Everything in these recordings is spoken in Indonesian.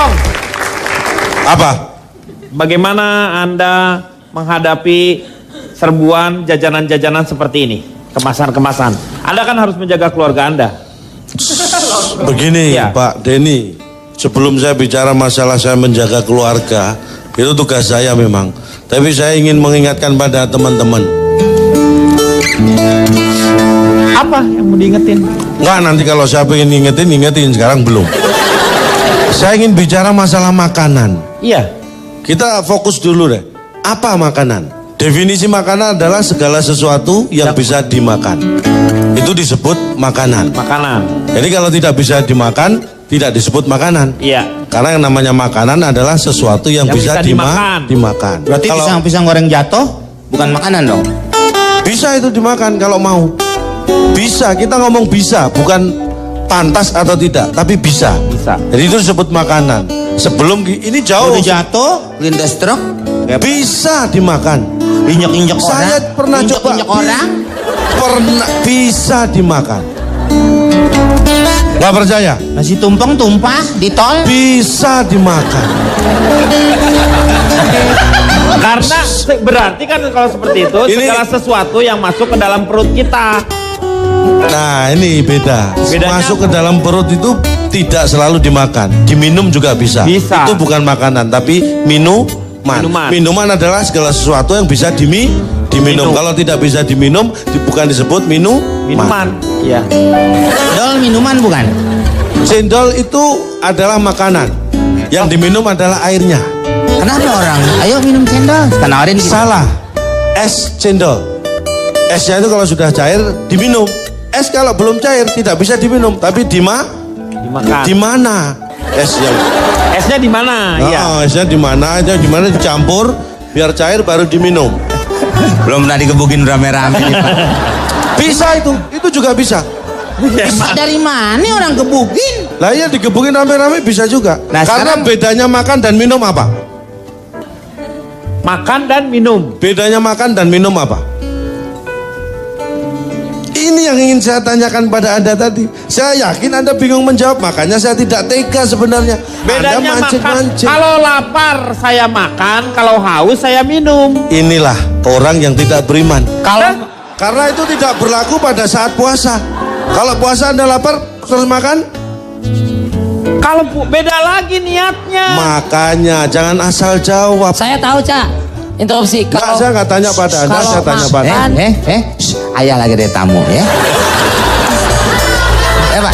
Kong. Apa? Bagaimana Anda menghadapi serbuan jajanan-jajanan seperti ini? Kemasan-kemasan. Anda kan harus menjaga keluarga Anda. Begini Ya. Pak Denny, sebelum saya bicara masalah saya menjaga keluarga, itu tugas saya memang. Tapi saya ingin mengingatkan pada teman-teman. Apa yang mau diingetin? Enggak, nanti kalau saya pengen ingetin, sekarang belum. Saya ingin bicara masalah makanan. Iya. Kita fokus dulu deh. Apa makanan? Definisi makanan adalah segala sesuatu yang bisa dimakan. Itu disebut makanan. Makanan. Jadi kalau tidak bisa dimakan, tidak disebut makanan. Iya. Karena yang namanya makanan adalah sesuatu yang bisa dimakan. Berarti Kalau pisang goreng jatuh bukan makanan dong? bisa itu dimakan kalau mau. Bisa, kita ngomong bisa, bukan pantas atau tidak, tapi bisa. Bisa. Jadi itu disebut makanan. Sebelum ini jauh. Udah jatuh, lindas truk, Bisa dimakan. injek-injek orang. Saya pernah coba. Injek orang. Pernah bisa dimakan. Gak percaya? Nasi tumpeng tumpah di tol. Bisa dimakan. Karena berarti kan kalau seperti itu segala sesuatu yang masuk ke dalam perut kita. Nah ini beda. Bedanya Masuk ke dalam perut itu tidak selalu dimakan. Diminum juga bisa. Bisa. Itu bukan makanan tapi minuman. Minuman adalah segala sesuatu yang bisa diminum. Kalau tidak bisa diminum bukan disebut Minuman. Iya. Dol minuman bukan? Cendol itu adalah makanan. Yang diminum adalah airnya. Kenapa orang? Ayo minum cendol. Tawarin gitu. Salah. Es cendol. Esnya itu kalau sudah cair diminum. Es kalau belum cair tidak bisa diminum, tapi Dimakan. di mana? Esnya. Esnya di mana? Iya. Oh, esnya di mana? Aja di mana dicampur biar cair baru diminum. Belum pernah digebukin rame-rame nih, Pak. Bisa itu juga bisa. Bisa dari mana orang gebukin? Lah iya digebukin rame-rame bisa juga. Nah, karena sekarang- bedanya makan dan minum apa? Makan dan minum. Bedanya makan dan minum apa? Ini yang ingin saya tanyakan pada Anda tadi. Saya yakin Anda bingung menjawab, makanya saya tidak tega sebenarnya. Bedanya Anda makan. mancing-mancing. Kalau lapar saya makan, kalau haus saya minum. Inilah orang yang tidak beriman. Kalau Karena itu tidak berlaku pada saat puasa. Kalau puasa Anda lapar terus makan, beda lagi niatnya. makanya jangan asal jawab. Saya tahu, Cak. Interupsi. Nggak, saya nggak tanya pada Anda, kalau saya tanya pada Anda. Ayah lagi ada tamu ya. Pak.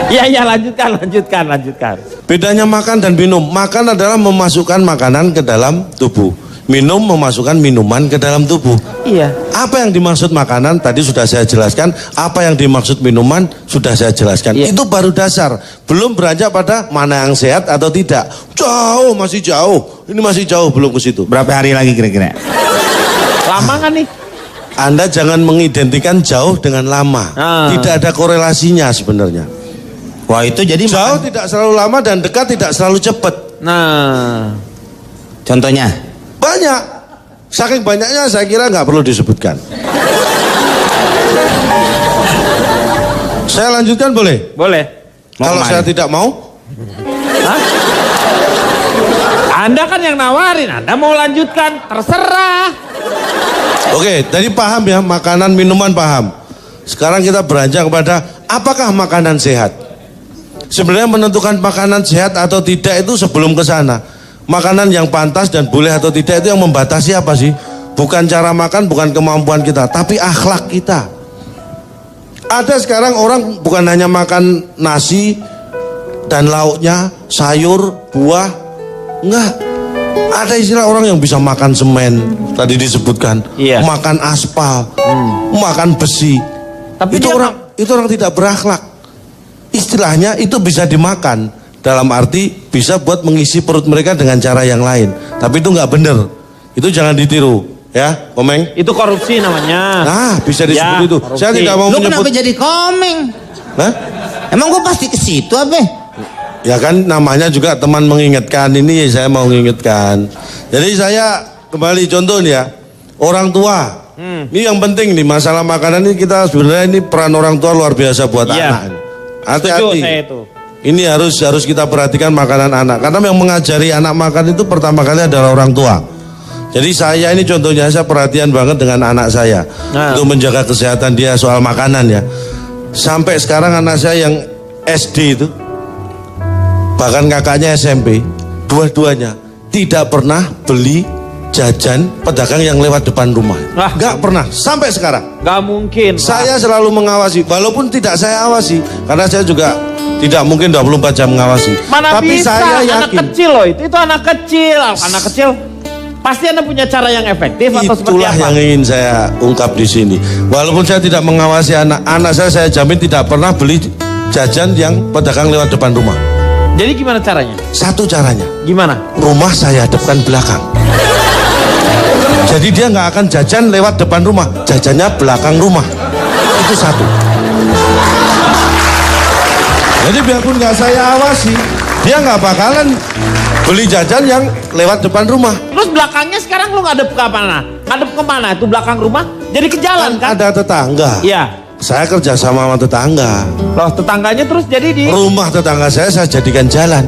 Iya, lanjutkan. Bedanya makan dan minum. Makan adalah memasukkan makanan ke dalam tubuh. Minum memasukkan minuman ke dalam tubuh. Iya. Apa yang dimaksud makanan tadi sudah saya jelaskan. Apa yang dimaksud minuman sudah saya jelaskan. Iya. Itu baru dasar. Belum beranjak pada mana yang sehat atau tidak. Jauh, masih jauh. Ini masih jauh, belum ke situ. Berapa hari lagi kira-kira? Lama kan nih? Anda jangan mengidentikan jauh dengan lama. Tidak ada korelasinya sebenarnya. Wah itu jadi Jauh tidak selalu lama dan dekat tidak selalu cepat. Nah, contohnya. Banyak. Saking banyaknya saya kira nggak perlu disebutkan. Saya lanjutkan boleh? boleh. Kalau saya tidak mau? Hah? Anda kan yang nawarin, Anda mau lanjutkan, terserah. Oke, tadi paham ya, makanan, minuman paham. Sekarang kita beranjak kepada apakah makanan sehat? Sebenarnya menentukan makanan sehat atau tidak itu sebelum ke sana. Makanan yang pantas dan boleh atau tidak itu yang membatasi apa sih? Bukan cara makan, bukan kemampuan kita, tapi akhlak kita. Ada sekarang orang bukan hanya makan nasi dan lauknya, sayur, buah, enggak. Ada istilah orang yang bisa makan semen, tadi disebutkan, Iya. makan aspal, makan besi. Tapi itu dia orang tidak berakhlak. Istilahnya itu bisa dimakan. Dalam arti bisa buat mengisi perut mereka dengan cara yang lain. Tapi itu nggak bener. Itu jangan ditiru, ya, Komeng. Itu korupsi namanya. Nah, bisa disebut Ya, itu. korupsi. Saya tidak mau Lu menyebut. kenapa jadi komeng? Hah? Emang gue pasti ke situ apa? Ya kan namanya juga teman mengingatkan. Ini saya mau mengingatkan. Jadi saya kembali contoh nih ya. Orang tua. Ini yang penting nih masalah makanan ini kita sebenarnya ini peran orang tua luar biasa buat Iya. anak. Setuju Hati-hati. saya itu. Ini harus kita perhatikan makanan anak. Karena yang mengajari anak makan itu pertama kali adalah orang tua. Jadi saya ini contohnya, saya perhatian banget dengan anak saya untuk menjaga kesehatan dia soal makanan ya. Sampai sekarang anak saya yang SD itu, bahkan kakaknya SMP, dua-duanya tidak pernah beli jajan pedagang yang lewat depan rumah. Nggak pernah sampai sekarang. Nggak mungkin. Saya selalu mengawasi, walaupun tidak saya awasi, karena saya juga tidak mungkin 24 jam mengawasi. Mana tapi bisa, saya anak yakin kecil loh itu anak kecil. Anak kecil pasti Anda punya cara yang efektif atau seperti itulah apa? yang ingin saya ungkap di sini. Walaupun saya tidak mengawasi anak saya jamin tidak pernah beli jajan yang pedagang lewat depan rumah. Jadi gimana caranya? Satu caranya, Gimana? rumah saya hadapkan belakang. Jadi dia nggak akan jajan lewat depan rumah, jajannya belakang rumah. Itu satu. Jadi biarpun nggak saya awasi, dia nggak bakalan beli jajan yang lewat depan rumah. Terus belakangnya sekarang lu ngadep ke mana? Ngadep ke mana? Itu belakang rumah? Jadi ke jalan kan? Ada tetangga. Iya. Saya kerja sama tetangga. Loh tetangganya terus jadi di... Rumah tetangga saya jadikan jalan.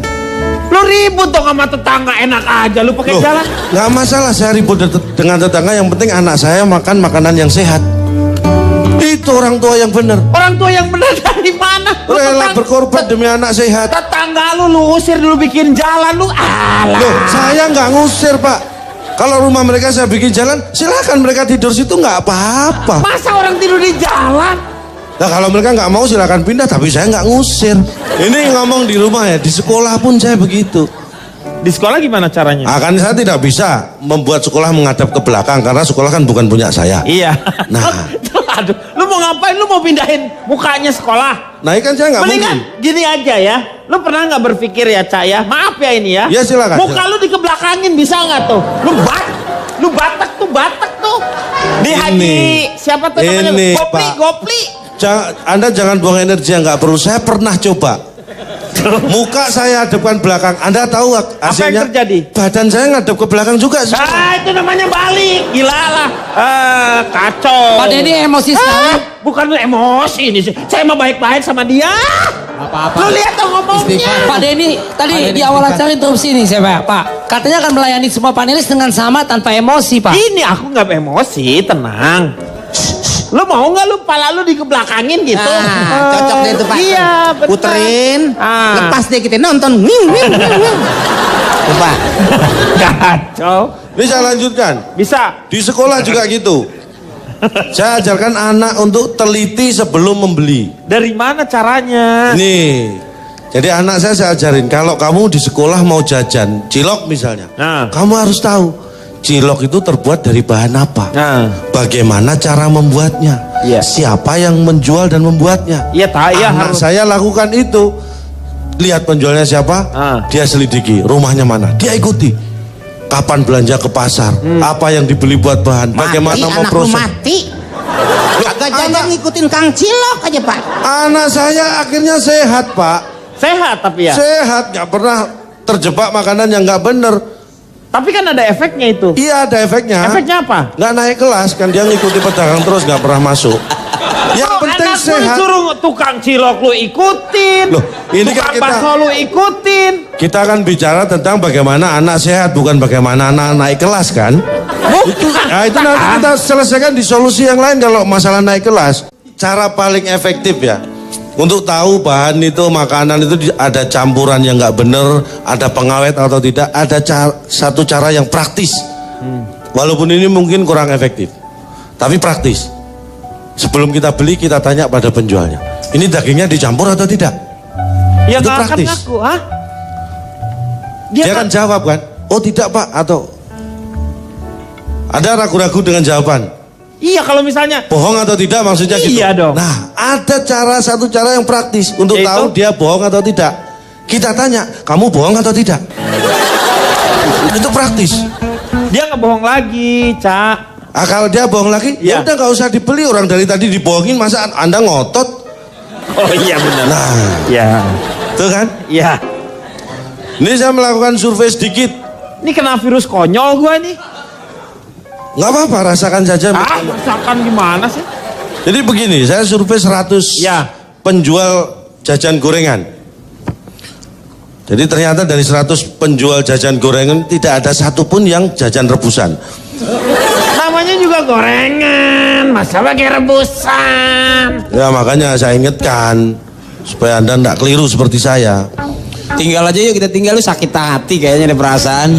Lu ribut dong sama tetangga, enak aja lu pakai Loh, jalan. nggak masalah saya ribut dengan tetangga, yang penting anak saya makan makanan yang sehat. Itu orang tua yang benar. Orang tua yang benar dari mana? Lu Rela berkorban demi anak sehat. Tetangga lu usir dulu bikin jalan lu. Alah. Loh, saya nggak ngusir Pak. Kalau rumah mereka saya bikin jalan, silakan mereka tidur situ nggak apa-apa. Masa orang tidur di jalan? Nah kalau mereka nggak mau silakan pindah, tapi saya nggak ngusir. Ini ngomong di rumah ya, di sekolah pun saya begitu. Di sekolah gimana caranya? Akan saya tidak bisa membuat sekolah menghadap ke belakang karena sekolah kan bukan punya saya. Iya. Nah. Aduh, lu mau ngapain? Lu mau pindahin mukanya sekolah? Nah, kan saya nggak mungkin. Mendingan gini aja ya. Lu pernah nggak berpikir ya, Cak ya? Maaf ya ini ya. Ya silakan. Muka lu dikebelakangin bisa nggak tuh? Lu batak tuh. Di Haji siapa tuh namanya? Ini, Gopli. Anda jangan buang energi yang nggak perlu. Saya pernah coba. Muka saya hadapkan belakang. Anda tahu hasilnya? Apa yang terjadi? Badan saya ngadep ke belakang juga. Itu namanya balik. Gila lah. Kacau. Pak Denny emosi sekali. Bukan lu emosi ini sih. Saya mah baik-baik sama dia. Apa-apa. Lu lihat dong ngomongnya. Pak Denny tadi di awal acara interupsi nih saya Pak. Katanya akan melayani semua panelis dengan sama tanpa emosi Pak. Ini aku nggak emosi, tenang. Lu mau nggak lu pala lu dikebelakangin gitu? Nah, cocok deh itu Pak. Iya, benar. Puterin, lepas deh kita nonton. Pak. Kacau. Ini saya lanjutkan. Bisa. Di sekolah juga gitu. Saya ajarkan anak untuk teliti sebelum membeli. Dari mana caranya? Nih. Jadi anak saya ajarin, kalau kamu di sekolah mau jajan cilok misalnya, kamu harus tahu cilok itu terbuat dari bahan apa, bagaimana cara membuatnya, siapa yang menjual dan membuatnya. Anak saya lakukan itu. Lihat penjualnya siapa, dia selidiki, rumahnya mana, dia ikuti. Kapan belanja ke pasar, apa yang dibeli buat bahan, bagaimana memproses. Mati. Agak jajan ngikutin Kang Cilok aja Pak. Anak saya akhirnya sehat Pak. Sehat tapi ya. Sehat, nggak pernah terjebak makanan yang nggak bener. Tapi kan ada efeknya itu. Iya ada efeknya. Efeknya apa? Nggak naik kelas kan, dia ngikuti pedagang terus nggak pernah masuk. Yang penting anak sehat. Suruh tukang cilok lu ikutin. Loh, ini tukang kan bakso lu ikutin. Kita akan bicara tentang bagaimana anak sehat, bukan bagaimana anak naik kelas kan. Itu nanti kita selesaikan di solusi yang lain kalau masalah naik kelas. Cara paling efektif ya, untuk tahu bahan itu, makanan itu ada campuran yang nggak bener, ada pengawet atau tidak, ada satu cara yang praktis. Walaupun ini mungkin kurang efektif, tapi praktis. Sebelum kita beli, kita tanya pada penjualnya, ini dagingnya dicampur atau tidak? Ya itu nggak akan praktis. ngaku, Dia akan jawab kan, oh tidak Pak, atau ada ragu-ragu dengan jawaban. Iya kalau misalnya bohong atau tidak maksudnya gitu. Iya dong. Nah, ada satu cara yang praktis untuk yaitu? tahu dia bohong atau tidak. Kita tanya, kamu bohong atau tidak? Itu praktis. Dia nggak bohong lagi, Cak. Kalau dia bohong lagi, ya udah nggak usah dibeli, orang dari tadi dibohongin, masa Anda ngotot? Oh iya benar. Nah, ya. Tuh kan? Ya. Ini saya melakukan survei sedikit. Ini kena virus konyol gua nih. Nggak apa-apa, rasakan saja. Rasakan gimana sih? Jadi begini, saya survei 100 penjual jajan gorengan. Jadi ternyata dari 100 penjual jajan gorengan tidak ada satupun yang jajan rebusan. Namanya juga gorengan, masa pakai rebusan? Ya makanya saya ingatkan supaya Anda tidak keliru seperti saya. Tinggal aja yuk, kita tinggal. Lu sakit hati kayaknya ada perasaan.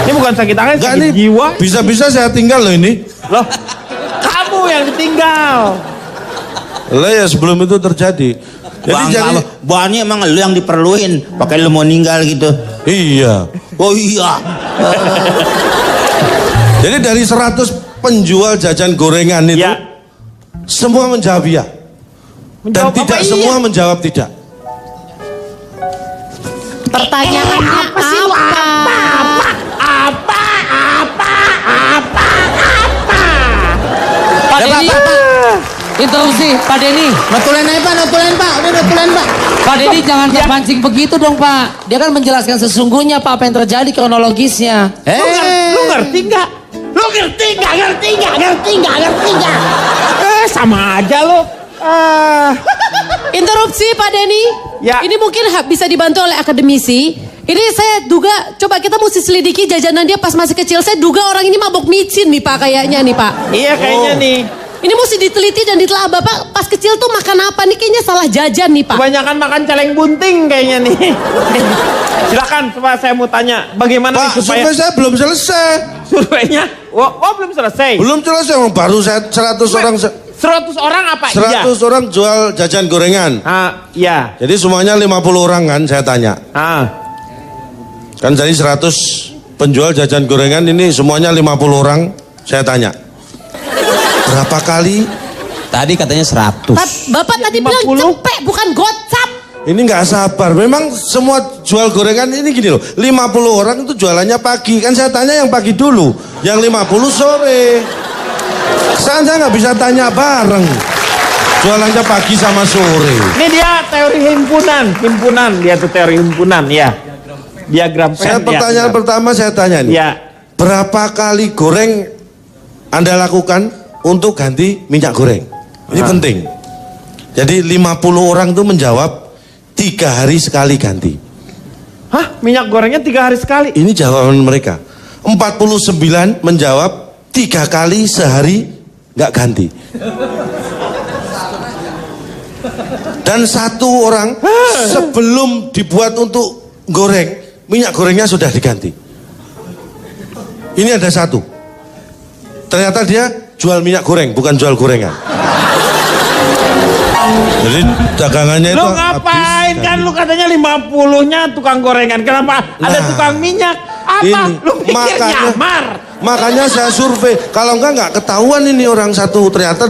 Ini bukan sakit hati, Enggak sakit nih, jiwa. bisa-bisa saya tinggal loh ini. Loh, kamu yang ditinggal. Lah ya sebelum itu terjadi. Jadi Buahnya emang lu yang diperluin. Pakai lu mau ninggal gitu. iya. Oh iya. Jadi dari 100 penjual jajan gorengan itu Ya. semua menjawab iya. Dan Menjawab tidak apa iya? semua menjawab tidak. Pertanyaannya apa? Pak Denny, interupsi, Pak Denny. Notulen aja Pak, notulen Pak. Udah notulen Pak. Pak Denny jangan terpancing begitu dong Pak. Dia kan menjelaskan sesungguhnya Pak apa yang terjadi kronologisnya. Lu ngerti nggak? Lu ngerti nggak? Sama aja lo. Interupsi Pak Denny. Ya. Ini mungkin bisa dibantu oleh akademisi. Ini saya duga, coba kita mesti selidiki jajanan dia pas masih kecil. Saya duga orang ini mabok micin nih Pak kayaknya nih Pak. Iya kayaknya nih. Ini mesti diteliti dan ditelaah. Bapak pas kecil tuh makan apa nih? Kayaknya salah jajan nih Pak. Kebanyakan makan celeng bunting kayaknya nih. Silakan, coba saya mau tanya, bagaimana Pak, nih supaya survei saya belum selesai. surveinya? Oh, belum selesai. Belum selesai, baru saya 100 orang 100 orang apa? 100 orang jual jajan gorengan. Iya. Jadi semuanya 50 orang kan saya tanya. Kan jadi 100 penjual jajan gorengan ini semuanya 50 orang saya tanya. Berapa kali? Tadi katanya 100. Bapak tadi bilang 50? cepek bukan gocap. Ini nggak sabar. Memang semua jual gorengan ini gini loh. 50 orang itu jualannya pagi. Kan saya tanya yang pagi dulu. Yang 50 sore. Saya nggak bisa tanya bareng. Jualannya pagi sama sore. Ini dia teori himpunan dia tuh teori himpunan ya. Diagram Saya pen, pertanyaan ya. pertama saya tanya nih. Ya. Berapa kali goreng Anda lakukan untuk ganti minyak goreng? Ini penting. Jadi 50 orang itu menjawab 3 hari sekali ganti. Hah? Minyak gorengnya 3 hari sekali? Ini jawaban mereka. 49 menjawab 3 kali sehari nggak ganti. Dan 1 orang sebelum dibuat untuk goreng, minyak gorengnya sudah diganti. Ini ada 1. Ternyata dia jual minyak goreng, bukan jual gorengan. Jadi dagangannya Lu itu ngapain habis, kan lu katanya 50-nya tukang gorengan. Kenapa ada Nah, tukang minyak? Apa? ini, Lu pikir nyamar? Makanya saya survei. Kalau enggak ketahuan ini orang satu ternyata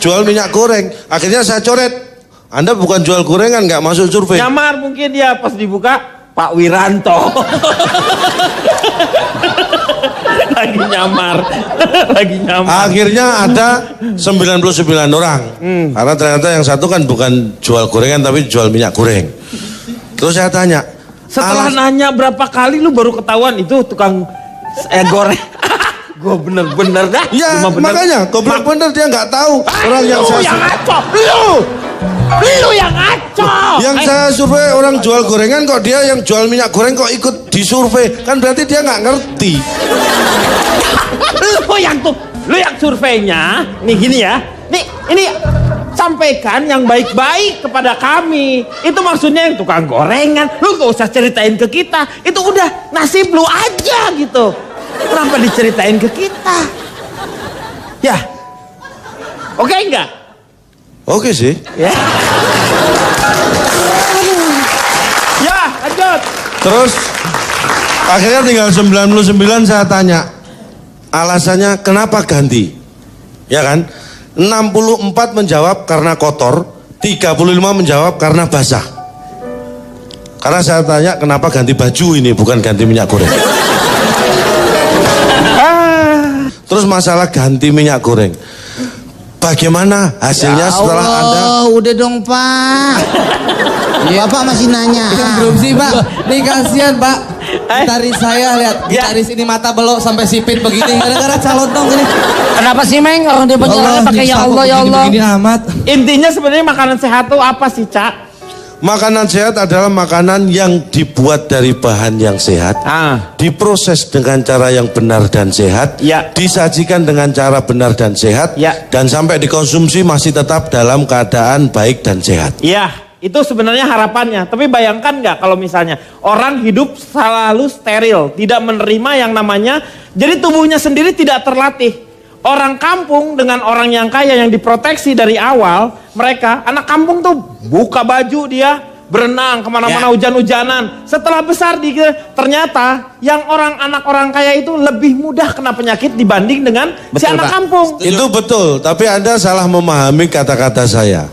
jual minyak goreng. Akhirnya saya coret. Anda bukan jual gorengan, nggak masuk survei. Nyamar mungkin dia pas dibuka Pak Wiranto. Lagi nyamar. Akhirnya ada 99 orang. Karena ternyata yang satu kan bukan jual gorengan tapi jual minyak goreng. Terus saya tanya, Setelah nanya berapa kali lu baru ketahuan itu tukang goreng. Gue bener-bener dah. ya Cuma bener. makanya goblok bener dia nggak tahu orang yang Lu saya yang ngaco. Lu yang ngaco. yang saya survei orang jual gorengan kok dia yang jual minyak goreng kok ikut disurvei, kan berarti dia nggak ngerti. Lu yang surveinya nih gini ya. Nih ini sampaikan yang baik-baik kepada kami. Itu maksudnya yang tukang gorengan. Lu gak usah ceritain ke kita. Itu udah nasib lu aja gitu. Kenapa diceritain ke kita? Ya. Oke enggak? Oke sih. Ya. Ya, lanjut. Terus akhirnya tinggal 99 saya tanya alasannya kenapa ganti, ya kan? 64 menjawab karena kotor, 35 menjawab karena basah. Karena saya tanya kenapa ganti baju ini bukan ganti minyak goreng. Terus masalah ganti minyak goreng, bagaimana hasilnya setelah Anda? Udah dong Pak. Bapak masih nanya. Belum sih Pak, nih kasihan Pak. Gitaris saya lihat, gitaris ini mata belok sampai sipit begini gara-gara calon dong ini. Kenapa sih Meng? Orang dia penjelasannya pakai ya Allah ya Allah. Begini amat. Intinya sebenarnya makanan sehat tuh apa sih, Cak? Makanan sehat adalah makanan yang dibuat dari bahan yang sehat, diproses dengan cara yang benar dan sehat, Ya. disajikan dengan cara benar dan sehat, Ya. dan sampai dikonsumsi masih tetap dalam keadaan baik dan sehat. Iya, itu sebenarnya harapannya. Tapi bayangkan nggak kalau misalnya orang hidup selalu steril, tidak menerima yang namanya, jadi tubuhnya sendiri tidak terlatih. Orang kampung dengan orang yang kaya yang diproteksi dari awal, mereka, anak kampung tuh buka baju dia, berenang kemana-mana hujan-hujanan. Setelah besar ternyata yang anak orang kaya itu lebih mudah kena penyakit dibanding dengan si anak kampung. Itu betul, tapi Anda salah memahami kata-kata saya.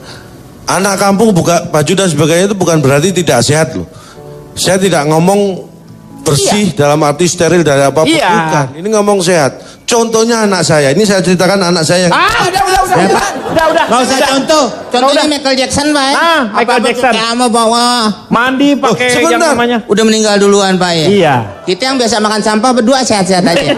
Anak kampung buka baju dan sebagainya itu bukan berarti tidak sehat loh. Saya tidak ngomong bersih dalam arti steril dari apapun, bukan. Ini ngomong sehat. Contohnya anak saya, ini saya ceritakan anak saya yang... Udah. Nggak usah contoh. Contohnya Michael Jackson, Pak. Michael Jackson. Kamu bawa. Mandi pakai yang sebentar. namanya. Udah meninggal duluan, Pak ya? Iya. Kita yang biasa makan sampah berdua sehat-sehat aja.